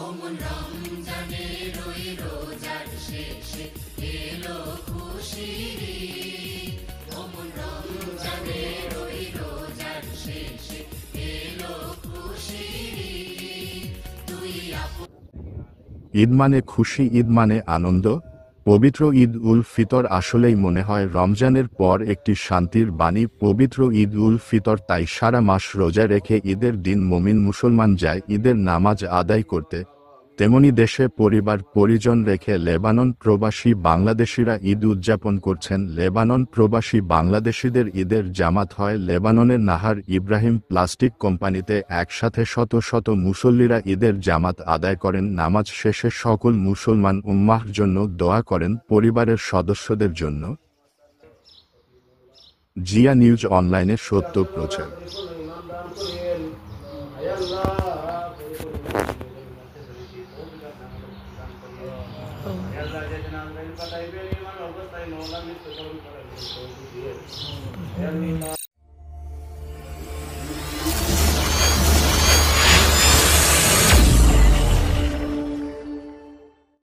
ওমন রমজানের ওই রোজার শেষে এলো খুশির ঈদ। ওমন রমজানের ওই রোজার শেষে এলো খুশির ঈদ। তুই ঈদ মানে খুশি, ঈদ মানে আনন্দ। পবিত্র ঈদ উল ফিতর আসলেই মনে হয় রমজানের পর একটি শান্তির বাণী। পবিত্র ঈদ উল ফিতর, তাই সারা মাস রোজা রেখে ঈদের দিন মুমিন মুসলমান যায় ঈদের নামাজ আদায় করতে। তেমনি দেশে পরিবার পরিজন রেখে লেবানন প্রবাসী বাংলাদেশিরা ঈদ উদযাপন করছেন। লেবানন প্রবাসী বাংলাদেশিদের ঈদের জামাত হয় লেবাননের নাহার ইব্রাহিম প্লাস্টিক কোম্পানিতে। একসাথে শত শত মুসল্লিরা ঈদের জামাত আদায় করেন। নামাজ শেষে সকল মুসলমান উম্মাহর জন্য দোয়া করেন, পরিবারের সদস্যদের জন্য। জিয়া নিউজ অনলাইনে সত্য প্রচার।